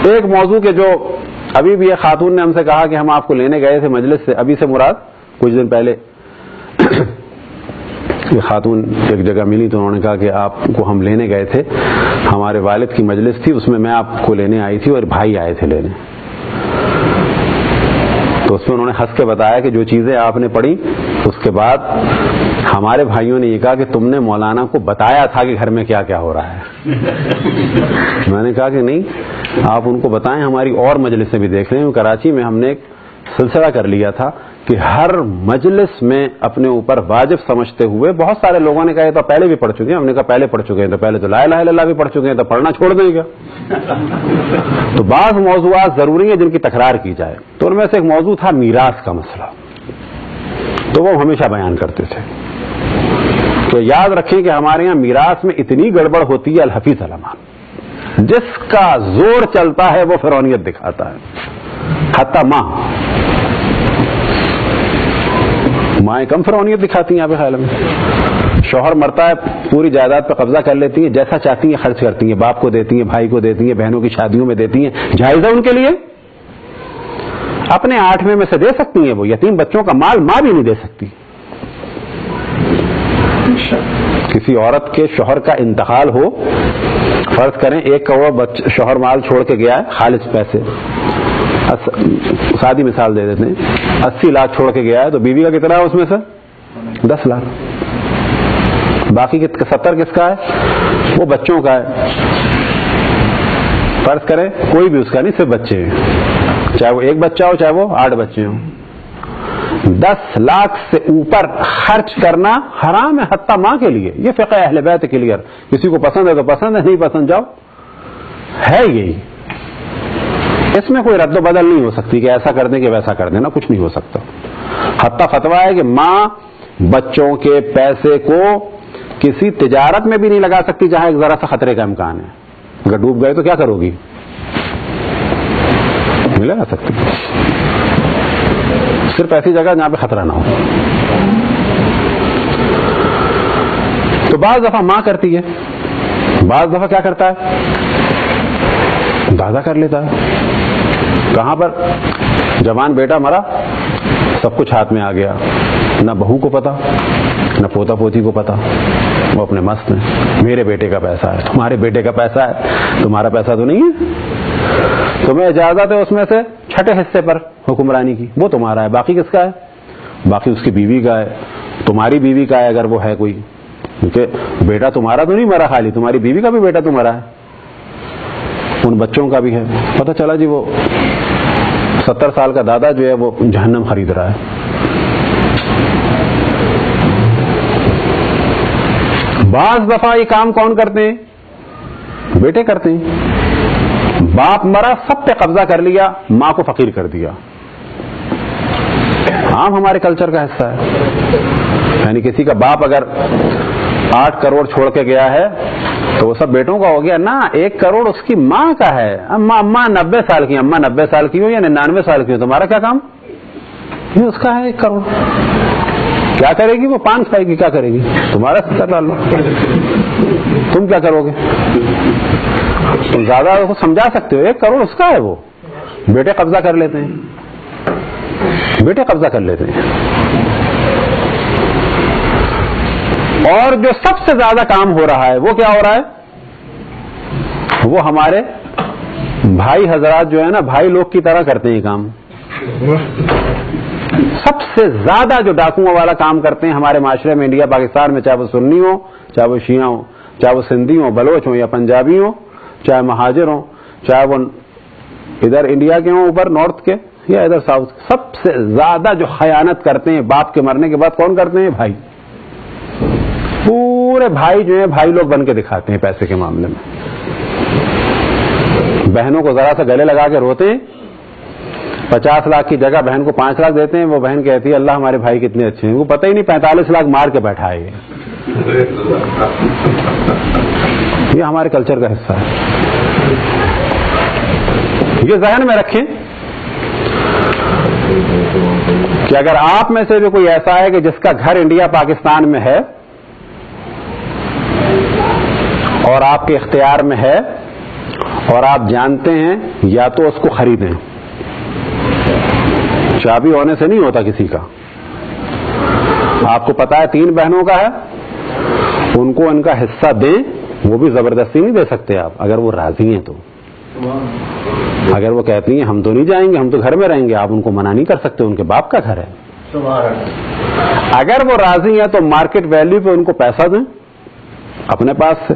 ایک موضوع کے جو ابھی بھی ایک خاتون نے ہم سے کہا کہ ہم آپ کو لینے گئے تھے مجلس سے، ابھی سے مراد کچھ دن پہلے یہ خاتون ایک جگہ ملی تو انہوں نے کہا کہ آپ کو ہم لینے گئے تھے، ہمارے والد کی مجلس تھی، اس میں آپ کو لینے آئی تھی اور بھائی آئے تھے لینے. تو اس میں انہوں نے ہنس کے بتایا کہ جو چیزیں آپ نے پڑھی اس کے بعد ہمارے بھائیوں نے یہ کہا کہ تم نے مولانا کو بتایا تھا کہ گھر میں کیا کیا ہو رہا ہے. میں نے کہا کہ نہیں، آپ ان کو بتائیں، ہماری اور مجلسیں بھی دیکھ رہے ہیں. کراچی میں ہم نے ایک سلسلہ کر لیا تھا کہ ہر مجلس میں اپنے اوپر واجب سمجھتے ہوئے، بہت سارے لوگوں نے کہا یہ تو پہلے بھی پڑھ چکے ہیں، ہم نے کہا پہلے پڑھ چکے ہیں تو پہلے تو لا الہ الا اللہ بھی پڑھ چکے ہیں، تو پڑھنا چھوڑ دیں گے. تو بعض موضوعات ضروری ہیں جن کی تکرار کی جائے. تو ان میں سے ایک موضوع تھا میراث کا مسئلہ، تو وہ ہمیشہ بیان کرتے تھے کہ یاد رکھیں کہ ہمارے یہاں میراث میں اتنی گڑبڑ ہوتی ہے، الحفیظ علمان، جس کا زور چلتا ہے وہ فرعونیت دکھاتا ہے. حتی مائیں کم فرعونیت دکھاتی ہیں. آپ کے خیال میں شوہر مرتا ہے، پوری جائیداد پہ قبضہ کر لیتی ہیں، جیسا چاہتی ہیں خرچ کرتی ہیں، باپ کو دیتی ہیں، بھائی کو دیتی ہیں، بہنوں کی شادیوں میں دیتی ہیں. جائز ہے ان کے لیے، اپنے 8ویں میں سے دے سکتی ہیں. وہ یتیم بچوں کا مال ماں بھی نہیں دے سکتی. کسی عورت کے شوہر کا انتقال ہو، فرض کریں 1 کروڑ شوہر مال چھوڑ کے گیا ہے، خالص پیسے، سادی مثال دے دیتے ہیں، 80 لاکھ چھوڑ کے گیا ہے، تو بیوی کا کتنا ہے اس میں سے؟ 10 لاکھ. باقی 70 کس کا ہے؟ وہ بچوں کا ہے. فرض کریں کوئی بھی اس کا نہیں، صرف بچے ہیں، چاہے وہ 1 بچہ ہو چاہے وہ 8 بچے ہوں. 10 لاکھ سے اوپر خرچ کرنا حرام ہے، حتی ماں کے لیے. یہ فقہ اہل بیت کلیئر. کسی کو پسند ہے تو پسند ہے، نہیں پسند جاؤ. ہے یہی، اس میں کوئی رد و بدل نہیں ہو سکتی کہ ایسا کر دیں کہ ویسا کر دینا، کچھ نہیں ہو سکتا. حتی فتویٰ ہے کہ ماں بچوں کے پیسے کو کسی تجارت میں بھی نہیں لگا سکتی جہاں ایک ذرا سا خطرے کا امکان ہے. اگر ڈوب گئے تو کیا کرو گی؟ نہیں لگا سکتی. صرف ایسی جگہ جہاں پہ خطرہ نہ ہو. تو بعض دفعہ ماں کرتی ہے، بعض دفعہ کیا کرتا ہے؟ دادا کر لیتا ہے. کہاں پر؟ جوان بیٹا مرا، سب کچھ ہاتھ میں آ گیا، نہ بہو کو پتا نہ پوتا پوتی کو پتا، وہ اپنے مست ہیں. میرے بیٹے کا پیسہ ہے، تمہارے بیٹے کا پیسہ ہے، تمہارا پیسہ تو نہیں ہے. تمہیں اجازت ہے اس میں سے چھٹے حصے پر حکمرانی کی، وہ تمہارا ہے. باقی کس کا ہے؟ باقی اس کی بیوی کا ہے، تمہاری بیوی کا ہے اگر وہ ہے کوئی، کیونکہ بیٹا تمہارا تو نہیں مرا خالی، تمہاری بیوی کا بھی بیٹا تمہارا ہے، ان بچوں کا بھی ہے. پتہ چلا جی وہ 70 سال کا دادا جو ہے وہ جہنم خرید رہا ہے. بعض دفعہ یہ کام کون کرتے ہیں؟ بیٹے کرتے ہیں. باپ مرا، سب پہ قبضہ کر لیا، ماں کو فقیر کر دیا. عام ہمارے کلچر کا حصہ ہے. یعنی کسی کا باپ اگر 8 کروڑ چھوڑ کے گیا ہے تو وہ سب بیٹوں کا ہو گیا نا. 1 کروڑ اس کی ماں کا ہے. اماں 90 سال کی، اماں 90 سال کی ہو یا 99 سال کی ہو، تمہارا کیا کام؟ یہ اس کا ہے 1 کروڑ. کیا کرے گی وہ؟ پان کھائے گی. کیا کرے گی؟ تمہارا سر ڈال لو. تم کیا کرو گے؟ تم زیادہ کو سمجھا سکتے ہو. 1 کروڑ اس کا ہے. وہ بیٹے قبضہ کر لیتے ہیں، بیٹے قبضہ کر لیتے ہیں. اور جو سب سے زیادہ کام ہو رہا ہے وہ کیا ہو رہا ہے؟ وہ ہمارے بھائی حضرات جو ہے نا، بھائی لوگ کی طرح کرتے ہیں کام. سب سے زیادہ جو ڈاکوؤں والا کام کرتے ہیں ہمارے معاشرے میں، انڈیا پاکستان میں، چاہے وہ سنی ہو، چاہے وہ شیعہ ہو، چاہے وہ سندھی ہوں، بلوچ ہوں یا پنجابی ہوں، چاہے مہاجر ہوں، چاہے وہ ادھر انڈیا کے ہوں اوپر نارتھ کے یا ادھر ساؤتھ، سب سے زیادہ جو خیانت کرتے ہیں باپ کے مرنے کے بعد کون کرتے ہیں؟ بھائی. پورے بھائی جو ہیں بھائی لوگ بن کے دکھاتے ہیں پیسے کے معاملے میں. بہنوں کو ذرا سا گلے لگا کے روتے ہیں. 50 لاکھ کی جگہ بہن کو 5 لاکھ دیتے ہیں. وہ بہن کہتی ہے اللہ ہمارے بھائی کتنے اچھے ہیں. وہ پتہ ہی نہیں 45 لاکھ مار کے بیٹھا ہے. یہ ہمارے کلچر کا حصہ ہے. یہ ذہن میں رکھیں کہ اگر آپ میں سے بھی کوئی ایسا ہے کہ جس کا گھر انڈیا پاکستان میں ہے اور آپ کے اختیار میں ہے اور آپ جانتے ہیں یا تو اس کو خریدیں، چابی ہونے سے نہیں ہوتا کسی کا. آپ کو پتا ہے 3 بہنوں کا ہے، ان کو ان کا حصہ دیں، وہ بھی زبردستی نہیں دے سکتے آپ، اگر وہ راضی ہیں تو. اگر وہ کہتی ہیں ہم تو نہیں جائیں گے، ہم تو گھر میں رہیں گے، آپ ان کو منع نہیں کر سکتے، ان کے باپ کا گھر ہے. اگر وہ راضی ہیں تو مارکیٹ ویلیو پہ ان کو پیسہ دیں اپنے پاس سے،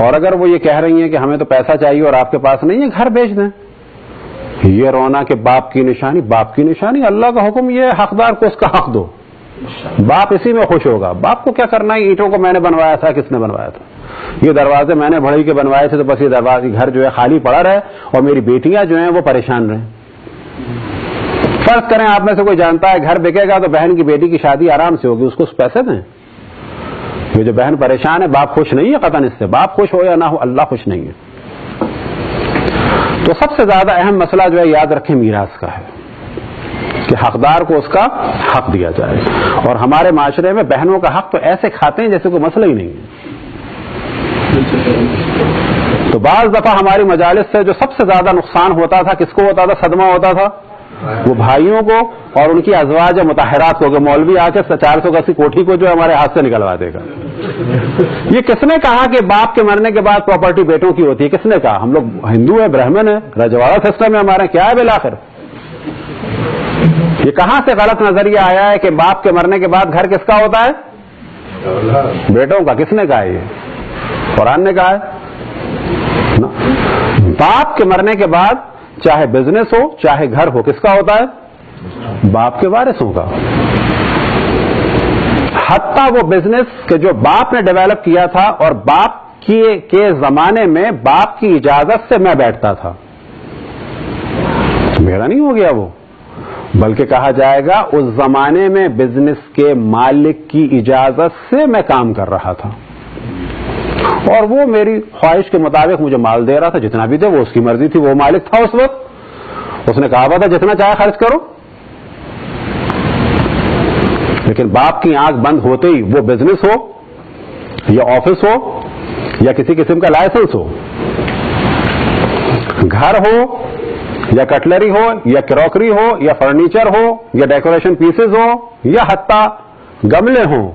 اور اگر وہ یہ کہہ رہی ہیں کہ ہمیں تو پیسہ چاہیے اور آپ کے پاس نہیں ہے، گھر بیچ دیں. یہ رونا کہ باپ کی نشانی، باپ کی نشانی، اللہ کا حکم یہ ہے حقدار کو اس کا حق دو. باپ اسی میں خوش ہوگا. باپ کو کیا کرنا ہے، اینٹوں کو میں نے بنوایا تھا، کس نے بنوایا تھا، یہ دروازے میں نے بڑھئی کے بنوائے تھے، تو بس یہ دروازے گھر جو ہے خالی پڑا رہے اور میری بیٹیاں جو ہیں وہ پریشان رہیں. فرض کریں آپ میں سے کوئی جانتا ہے گھر بکے گا تو بہن کی بیٹی کی شادی آرام سے ہوگی، اس کو پیسے دیں. یہ جو بہن پریشان ہے، باپ خوش نہیں ہے قطعاً اس سے، باپ خوش ہو یا نہ ہو اللہ خوش نہیں ہے. تو سب سے زیادہ اہم مسئلہ جو ہے یاد رکھیں میراث کا ہے کہ حقدار کو اس کا حق دیا جائے. اور ہمارے معاشرے میں بہنوں کا حق تو ایسے کھاتے ہیں جیسے کوئی مسئلہ ہی نہیں ہے. تو بعض دفعہ ہماری مجالس سے جو سب سے زیادہ نقصان ہوتا تھا کس کو ہوتا تھا، صدمہ ہوتا تھا، وہ بھائیوں کو اور ان کی ازواج مطہرات کو، کہ مولوی آ کے 480 کوٹھی کو جو ہمارے ہاتھ سے نکلوا دے گا. یہ کس نے کہا کہ باپ کے مرنے کے بعد پراپرٹی بیٹوں کی ہوتی ہے؟ کس نے کہا؟ ہم لوگ ہندو ہیں، برہمن ہیں، رجواڑا سسٹم ہے ہمارے، کیا ہے بالآخر؟ یہ کہاں سے غلط نظریہ آیا ہے کہ باپ کے مرنے کے بعد گھر کس کا ہوتا ہے؟ بیٹوں کا. کس نے کہا؟ یہ قرآن نے کہا ہے. باپ کے مرنے کے بعد چاہے بزنس ہو چاہے گھر ہو، کس کا ہوتا ہے؟ باپ کے وارثوں کا. حتیٰ وہ بزنس کہ جو باپ نے ڈیولپ کیا تھا اور باپ کے زمانے میں باپ کی اجازت سے میں بیٹھتا تھا، میرا نہیں ہو گیا وہ، بلکہ کہا جائے گا اس زمانے میں بزنس کے مالک کی اجازت سے میں کام کر رہا تھا، اور وہ میری خواہش کے مطابق مجھے مال دے رہا تھا. جتنا بھی دے وہ اس کی مرضی تھی، وہ مالک تھا اس وقت، اس نے کہا تھا جتنا چاہے خرچ کرو. لیکن باپ کی آنکھ بند ہوتے ہی وہ بزنس ہو یا آفس ہو یا کسی قسم کا لائسنس ہو، گھر ہو یا کٹلری ہو یا کراکری ہو یا فرنیچر ہو یا ڈیکوریشن پیسز ہو یا حتیٰ گملے ہوں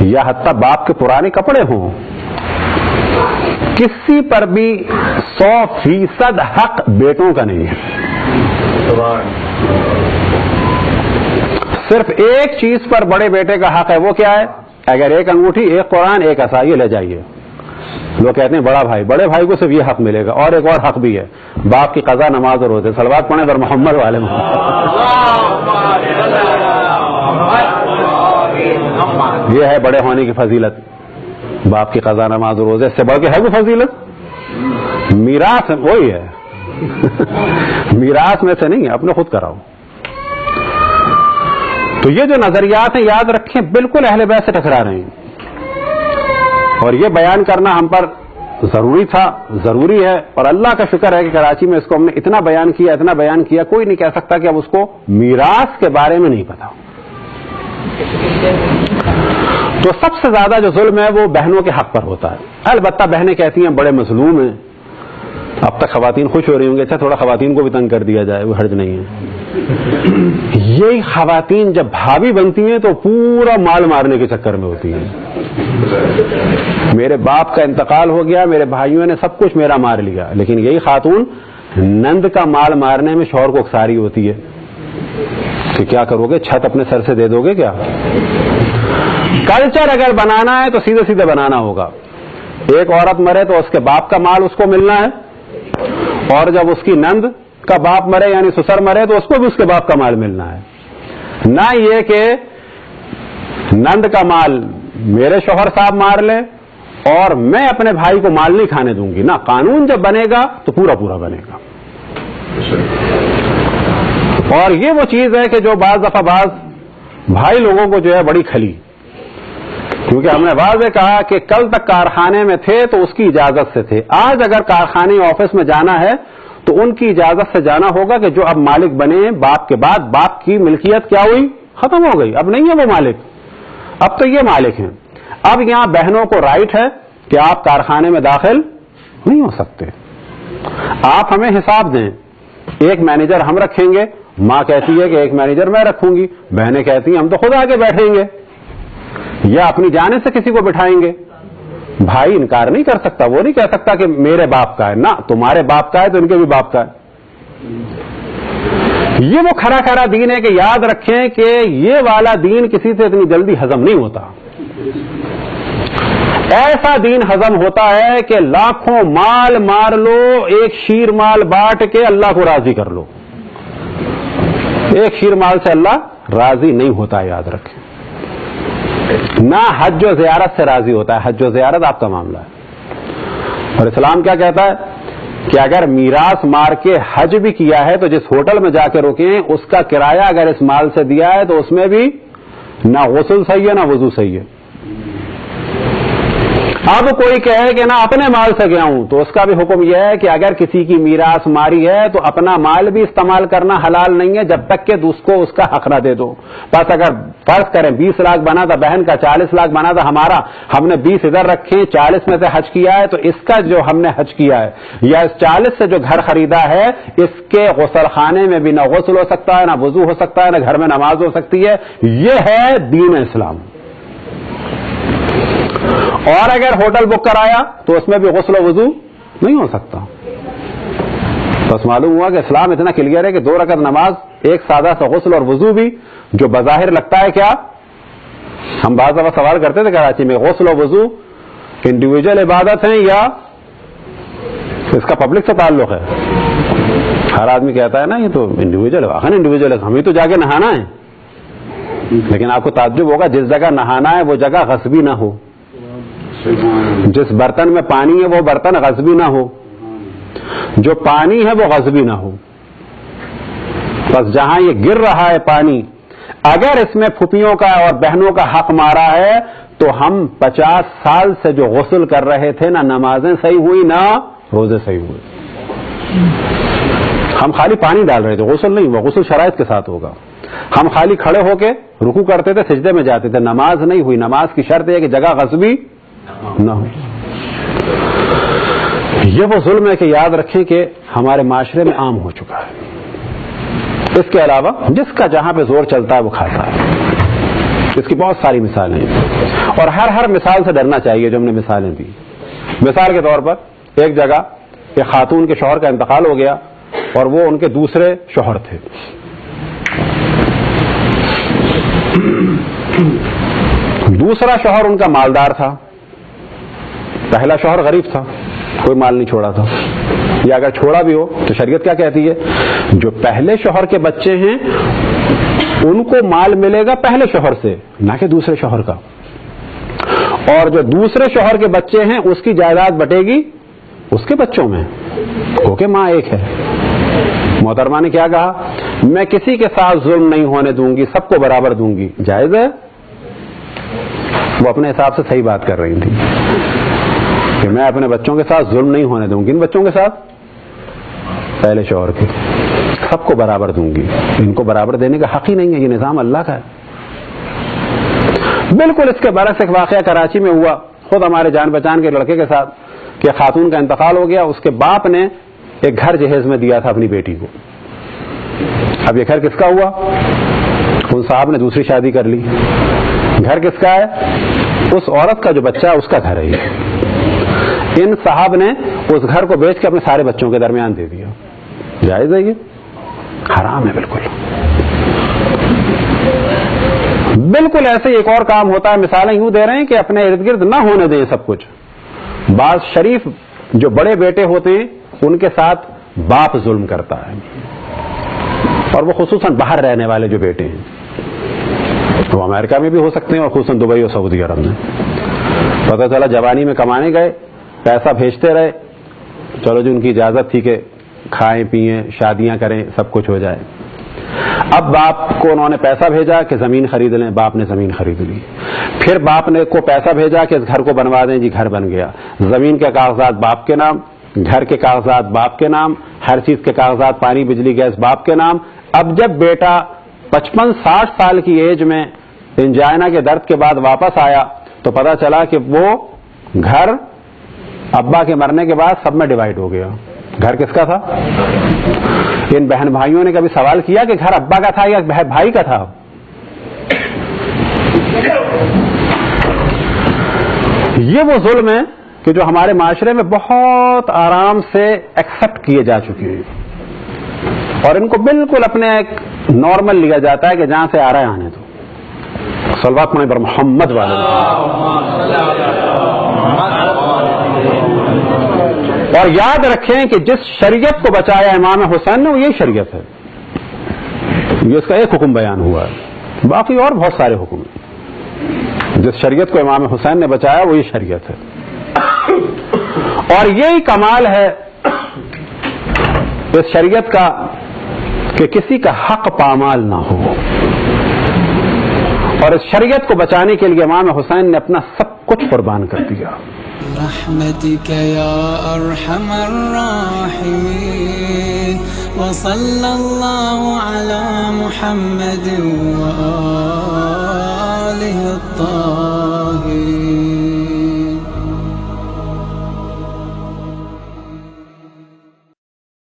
یا حتیٰ باپ کے پرانے کپڑے ہوں، کسی پر بھی 100% حق بیٹوں کا نہیں ہے. صرف ایک چیز پر بڑے بیٹے کا حق ہے، وہ کیا ہے؟ اگر ایک انگوٹھی، ایک قرآن، ایک عصا، یہ لے جائیے. لوگ کہتے ہیں بڑا بھائی، بڑے بھائی کو صرف یہ حق ملے گا. اور ایک اور حق بھی ہے، باپ کی قضا، نماز اور روزے. صلوات پڑھیں پر محمد والے محمد. یہ ہے بڑے ہونے کی فضیلت، باپ کی قضا، نماز اور روزے. اس سے بڑھ کے ہے کوئی فضیلت؟ میراث وہی ہے. میراث میں سے نہیں ہے، اپنے خود کراؤ. تو یہ جو نظریات ہیں یاد رکھیں بالکل اہل بیت سے ٹکرا رہے ہیں، اور یہ بیان کرنا ہم پر ضروری تھا، ضروری ہے. اور اللہ کا شکر ہے کہ کراچی میں اس کو ہم نے اتنا بیان کیا، کوئی نہیں کہہ سکتا کہ اب اس کو میراث کے بارے میں نہیں پتا. تو سب سے زیادہ جو ظلم ہے وہ بہنوں کے حق پر ہوتا ہے. البتہ بہنیں کہتی ہیں بڑے مظلوم ہیں. اب تک خواتین خوش ہو رہی ہوں گی، اچھا تھوڑا خواتین کو بھی تنگ کر دیا جائے، وہ حرج نہیں ہے. یہی خواتین جب بھابھی بنتی ہیں تو پورا مال مارنے کے چکر میں ہوتی ہیں. میرے باپ کا انتقال ہو گیا، میرے بھائیوں نے سب کچھ میرا مار لیا، لیکن یہی خاتون نند کا مال مارنے میں شوہر کو اکساری ہوتی ہے کہ کیا کرو گے، چھت اپنے سر سے دے دو گے کیا؟ کلچر اگر بنانا ہے تو سیدھے سیدھے بنانا ہوگا. ایک عورت مرے تو اس کے باپ کا مال اس کو ملنا ہے، اور جب اس کی نند کا باپ مرے یعنی سسر مرے تو اس کو بھی اس کے باپ کا مال ملنا ہے. نہ یہ کہ نند کا مال میرے شوہر صاحب مار لے اور میں اپنے بھائی کو مال نہیں کھانے دوں گی. نہ، قانون جب بنے گا تو پورا پورا بنے گا. اور یہ وہ چیز ہے کہ جو بعض دفعہ بھائی لوگوں کو جو ہے بڑی کھلی، کیونکہ ہم نے واضح کہا کہ کل تک کارخانے میں تھے تو اس کی اجازت سے تھے. آج اگر کارخانے آفس میں جانا ہے تو ان کی اجازت سے جانا ہوگا کہ جو اب مالک بنے باپ کے بعد، باپ کی ملکیت کیا ہوئی؟ ختم ہو گئی. اب نہیں ہے وہ مالک، اب تو یہ مالک ہیں. اب یہاں بہنوں کو رائٹ ہے کہ آپ کارخانے میں داخل نہیں ہو سکتے. آپ ہمیں حساب دیں, ایک مینیجر ہم رکھیں گے, ماں کہتی ہے کہ ایک مینیجر میں رکھوں گی, بہنیں کہتی ہیں ہم تو خود آگے بیٹھیں گے, یا اپنی جانب سے کسی کو بٹھائیں گے. بھائی انکار نہیں کر سکتا, وہ نہیں کہہ سکتا کہ میرے باپ کا ہے, نہ تمہارے باپ کا ہے تو ان کے بھی باپ کا ہے. یہ وہ کھرا کھرا دین ہے کہ یاد رکھیں کہ یہ والا دین کسی سے اتنی جلدی ہضم نہیں ہوتا. ایسا دین ہضم ہوتا ہے کہ لاکھوں مال مار لو, ایک شیر مال بانٹ کے اللہ کو راضی کر لو. ایک شیر مال سے اللہ راضی نہیں ہوتا, یاد رکھیں. نہ حج و زیارت سے راضی ہوتا ہے, حج و زیارت آپ کا معاملہ ہے. اور اسلام کیا کہتا ہے کہ اگر میراث مار کے حج بھی کیا ہے تو جس ہوٹل میں جا کے رکیں اس کا کرایہ اگر اس مال سے دیا ہے تو اس میں بھی نہ غسل صحیح ہے نہ وضو صحیح ہے. اب کوئی کہے کہ نہ اپنے مال سے گیا ہوں, تو اس کا بھی حکم یہ ہے کہ اگر کسی کی میراث ماری ہے تو اپنا مال بھی استعمال کرنا حلال نہیں ہے جب تک کہ اس کو اس کا حق نہ دے دو. بس اگر فرض کریں 20 لاکھ بنا تھا بہن کا, 40 لاکھ بنا تھا ہمارا, ہم نے 20 ادھر رکھے, 40 میں سے حج کیا ہے, تو اس کا جو ہم نے حج کیا ہے یا اس 40 سے جو گھر خریدا ہے اس کے غسل خانے میں بھی نہ غسل ہو سکتا ہے, نہ وضو ہو سکتا ہے, نہ گھر میں نماز ہو سکتی ہے. یہ ہے دین اسلام. اور اگر ہوٹل بک کرایا تو اس میں بھی غسل و وضو نہیں ہو سکتا. بس معلوم ہوا کہ اسلام اتنا کلیئر ہے کہ 2 رکعت نماز, ایک سادہ سا غسل اور وضو بھی, جو بظاہر لگتا ہے کیا, ہم بعض دفعہ سوال کرتے تھے کراچی میں, غسل و وضو انڈیویجل عبادت ہیں یا اس کا پبلک سے تعلق ہے؟ ہر آدمی کہتا ہے نا یہ تو انڈیویجل ہے. آخر انڈیویجل ہے, ہمیں تو جا کے نہانا ہے. لیکن آپ کو تعجب ہوگا جس جگہ نہانا ہے وہ جگہ غصبی نہ ہو, جس برتن میں پانی ہے وہ برتن غصبی نہ ہو, جو پانی ہے وہ غصبی نہ ہو. بس جہاں یہ گر رہا ہے پانی, اگر اس میں پھوپھیوں کا اور بہنوں کا حق مارا ہے تو ہم 50 سال سے جو غسل کر رہے تھے نہ نمازیں صحیح ہوئی نہ روزے صحیح ہوئے. ہم خالی پانی ڈال رہے تھے, غسل نہیں ہوا. غسل شرائط کے ساتھ ہوگا. ہم خالی کھڑے ہو کے رکوع کرتے تھے, سجدے میں جاتے تھے, نماز نہیں ہوئی. نماز کی شرط ہے کہ جگہ غصبی نہ ہو. یہ وہ ظلم ہے کہ یاد رکھیں کہ ہمارے معاشرے میں عام ہو چکا ہے. اس کے علاوہ جس کا جہاں پہ زور چلتا ہے وہ کھاتا ہے. اس کی بہت ساری مثالیں ہیں اور ہر مثال سے ڈرنا چاہیے جو ہم نے مثالیں دی. مثال کے طور پر ایک جگہ ایک خاتون کے شوہر کا انتقال ہو گیا اور وہ ان کے دوسرے شوہر تھے. دوسرا شوہر ان کا مالدار تھا, پہلا شوہر غریب تھا, کوئی مال نہیں چھوڑا تھا. یا اگر چھوڑا بھی ہو تو شریعت کیا کہتی ہے, جو پہلے شوہر کے بچے ہیں ان کو مال ملے گا پہلے شوہر سے, نہ کہ دوسرے شوہر کا. اور جو دوسرے شوہر کے بچے ہیں اس کی جائیداد بٹے گی اس کے بچوں میں, کیونکہ ماں ایک ہے. محترمہ نے کیا کہا, میں کسی کے ساتھ ظلم نہیں ہونے دوں گی, سب کو برابر دوں گی. جائز ہے. وہ اپنے حساب سے صحیح بات کر رہی تھی کہ میں اپنے بچوں کے ساتھ ظلم نہیں ہونے دوں گی. ان بچوں کے ساتھ پہلے شوہر کے سب کو برابر دوں گی. ان کو برابر دینے کا حق ہی نہیں ہے, یہ نظام اللہ کا ہے. بالکل اس کے برعکس ایک واقعہ کراچی میں ہوا, خود ہمارے جان پہچان کے لڑکے کے ساتھ, کہ خاتون کا انتقال ہو گیا. اس کے باپ نے ایک گھر جہیز میں دیا تھا اپنی بیٹی کو. اب یہ گھر کس کا ہوا؟ ان صاحب نے دوسری شادی کر لی. گھر کس کا ہے؟ اس عورت کا جو بچہ ہے اس کا گھر ہے یہ. ان صاحب نے اس گھر کو بیچ کے اپنے سارے بچوں کے درمیان دے دیا. جائز ہے یہ؟ حرام ہے بالکل. بالکل ایسے ایک اور کام ہوتا ہے, مثالیں یوں دے رہے ہیں کہ اپنے ارد گرد نہ ہونے دیں سب کچھ. بعض شریف جو بڑے بیٹے ہوتے ہیں ان کے ساتھ باپ ظلم کرتا ہے, اور وہ خصوصاً باہر رہنے والے جو بیٹے ہیں, وہ امریکہ میں بھی ہو سکتے ہیں اور خصوصاً دبئی اور سعودی عرب میں. پتہ چلا جوانی میں کمانے گئے, پیسہ بھیجتے رہے, چلو جو ان کی اجازت تھی کہ کھائیں پئیں شادیاں کریں سب کچھ ہو جائے. اب باپ کو انہوں نے پیسہ بھیجا کہ زمین خرید لیں, باپ نے زمین خرید لی. پھر باپ نے کو پیسہ بھیجا کہ اس گھر کو بنوا دیں, جی گھر بن گیا. زمین کے کاغذات باپ کے نام, گھر کے کاغذات باپ کے نام, ہر چیز کے کاغذات پانی بجلی گیس باپ کے نام. اب جب بیٹا 55-60 سال کی ایج میں انجائنا کے درد کے بعد واپس آیا تو پتا چلا کہ وہ گھر ابا کے مرنے کے بعد سب میں ڈیوائڈ ہو گیا. گھر کس کا تھا؟ ان بہن بھائیوں نے کبھی سوال کیا کہ گھر ابا کا تھا یا بھائی کا تھا؟ یہ وہ ظلم ہے کہ جو ہمارے معاشرے میں بہت آرام سے ایکسپٹ کیے جا چکے ہیں اور ان کو بالکل اپنے ایک نارمل لیا جاتا ہے کہ جہاں سے آ رہا ہے آنے دو. صلوات پڑھیں پر محمد والے. اور یاد رکھیں کہ جس شریعت کو بچایا امام حسین نے وہ یہی شریعت ہے. یہ اس کا ایک حکم بیان ہوا ہے, باقی اور بہت سارے حکم ہیں. جس شریعت کو امام حسین نے بچایا وہ یہ شریعت ہے. اور یہی کمال ہے اس شریعت کا کہ کسی کا حق پامال نہ ہو. اور اس شریعت کو بچانے کے لیے امام حسین نے اپنا سب کچھ قربان کر دیا. برحمتك يا أرحم الراحمين وصلى الله على محمد وآله الطاهرين.